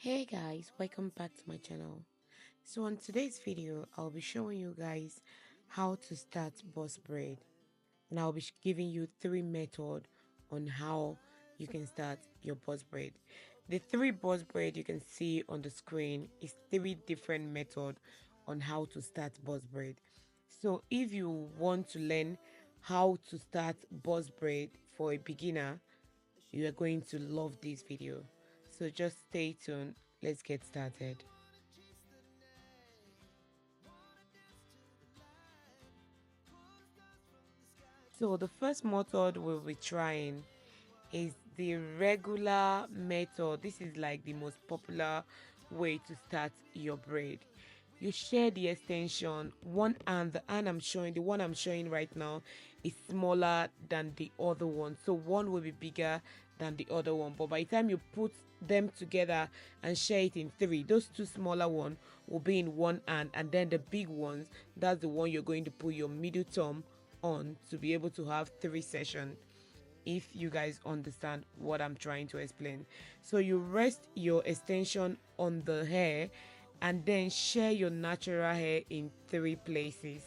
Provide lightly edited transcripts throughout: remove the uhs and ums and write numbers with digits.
Hey guys, welcome back to my channel. So on today's video, I'll be showing you guys how to start boss braid, and I'll be giving you three methods on how you can start your boss braid. The three boss braid you can see on the screen is three different methods on how to start boss braid. So if you want to learn how to start boss braid for a beginner, you are going to love this video. So just stay tuned. Let's get started. So the first method we'll be trying is the regular method. This is like the most popular way to start your braid. You share the extension one, and the one I'm showing right now is smaller than the other one, so one will be bigger than the other one, but by the time you put them together and share it in three, those two smaller ones will be in one hand, and then the big ones, that's the one you're going to put your middle thumb on to be able to have three sessions, if you guys understand what I'm trying to explain. So you rest your extension on the hair and then share your natural hair in three places.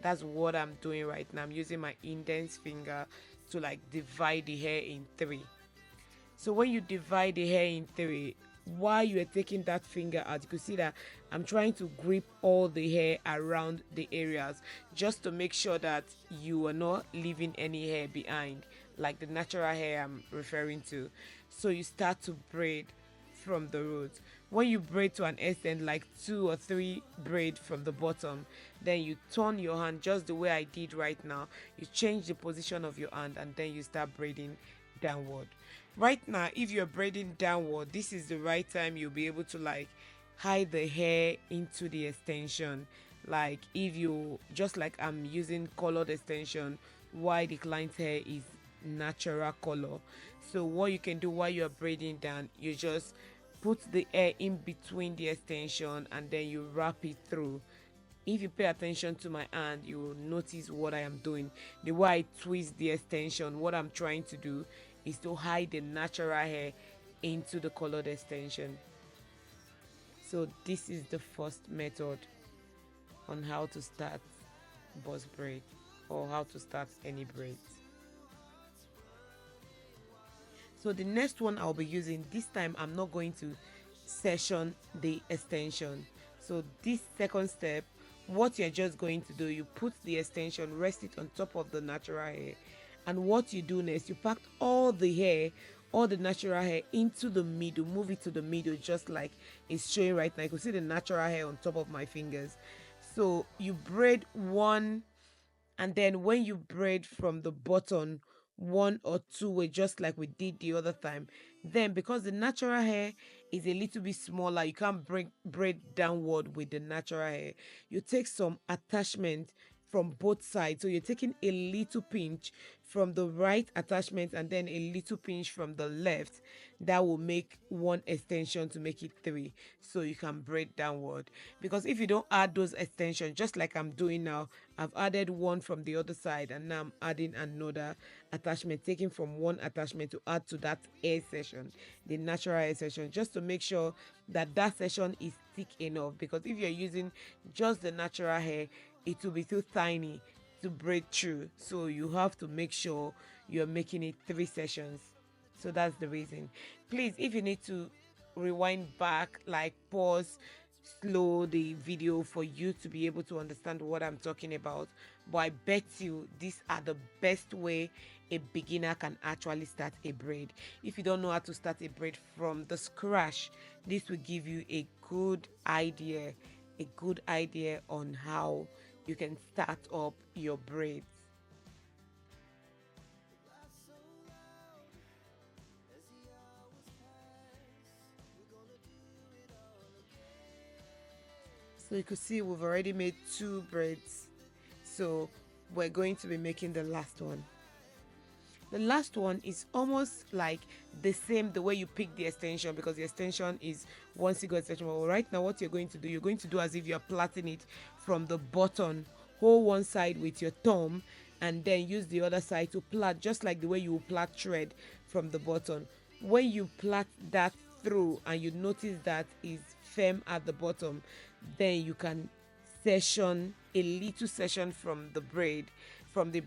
That's what I'm doing right now. I'm using my index finger to like divide the hair in three. So when you divide the hair in three, while you are taking that finger out, you can see that I'm trying to grip all the hair around the areas, just to make sure that you are not leaving any hair behind, like the natural hair I'm referring to. So you start to braid from the roots. When you braid to an extent like two or three braid from the bottom, then you turn your hand just the way I did right now. You change the position of your hand and then you start braiding downward. Right now, if you're braiding downward, this is the right time you'll be able to like hide the hair into the extension. Like if you, just like I'm using colored extension while the client's hair is natural color. So what you can do while you're braiding down, you just put the hair in between the extension and then you wrap it through. If you pay attention to my hand, you will notice what I am doing. The way I twist the extension, what I'm trying to do is to hide the natural hair into the colored extension. So this is the first method on how to start boss braid, or how to start any braids. So the next one I'll be using, this time I'm not going to session the extension. So this second step, what you're just going to do, you put the extension, rest it on top of the natural hair, and what you do next, you pack all the hair, all the natural hair into the middle, move it to the middle, just like it's showing right now. You can see the natural hair on top of my fingers. So you braid one, and then when you braid from the bottom, one or two way, just like we did the other time, then because the natural hair is a little bit smaller, you can't braid downward with the natural hair. You take some attachment from both sides, so you're taking a little pinch from the right attachment and then a little pinch from the left. That will make one extension to make it three, so you can braid downward. Because if you don't add those extensions, just like I'm doing now, I've added one from the other side and now I'm adding another attachment, taking from one attachment to add to that hair section, the natural hair section, just to make sure that that section is thick enough. Because if you're using just the natural hair, it will be too tiny to braid through, so you have to make sure you're making it three sessions. So that's the reason. Please, if you need to rewind back, like pause, slow the video for you to be able to understand what I'm talking about. But I bet you these are the best way a beginner can actually start a braid. If you don't know how to start a braid from the scratch, this will give you a good idea, on how you can start up your braids. So you could see we've already made two braids. So we're going to be making the last one. The last one is almost like the same, the way you pick the extension, because the extension is one single extension. But right now what you're going to do, you're going to do as if you're plaiting it from the bottom. Hold one side with your thumb and then use the other side to plait, just like the way you will plait thread from the bottom. When you plait that through and you notice that is firm at the bottom, then you can session a little section from the braid, from the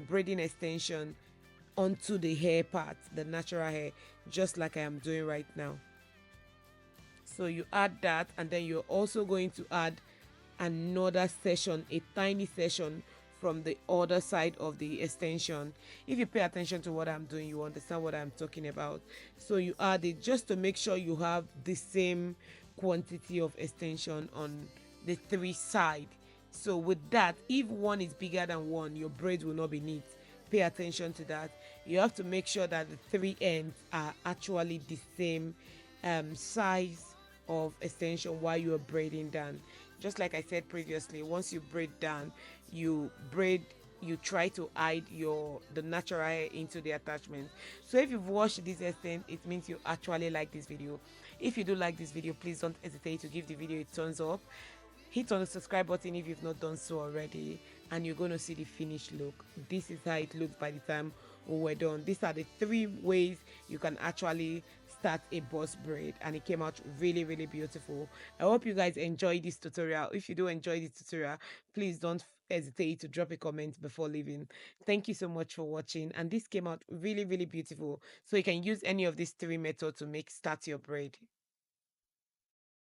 braiding extension onto the hair part, the natural hair, just like I am doing right now. So you add that, and then you're also going to add another session, a tiny session from the other side of the extension. If you pay attention to what I'm doing, you understand what I'm talking about. So you add it just to make sure you have the same quantity of extension on the three side. So with that, if one is bigger than one, your braid will not be neat. Pay attention to that. You have to make sure that the three ends are actually the same size of extension while you are braiding down. Just like I said previously, once you braid down, you braid, you try to hide the natural hair into the attachment. So if you've watched this extent, it means you actually like this video. If you do like this video, please don't hesitate to give the video a thumbs up. Hit on the subscribe button if you've not done so already, and you're going to see the finished look. This is how it looks by the time we're done. These are the three ways you can actually start a boss braid, and it came out really, really beautiful. I hope you guys enjoy this tutorial. If you do enjoy this tutorial, please don't hesitate to drop a comment before leaving. Thank you so much for watching, and this came out really, really beautiful. So you can use any of these three methods to make start your braid.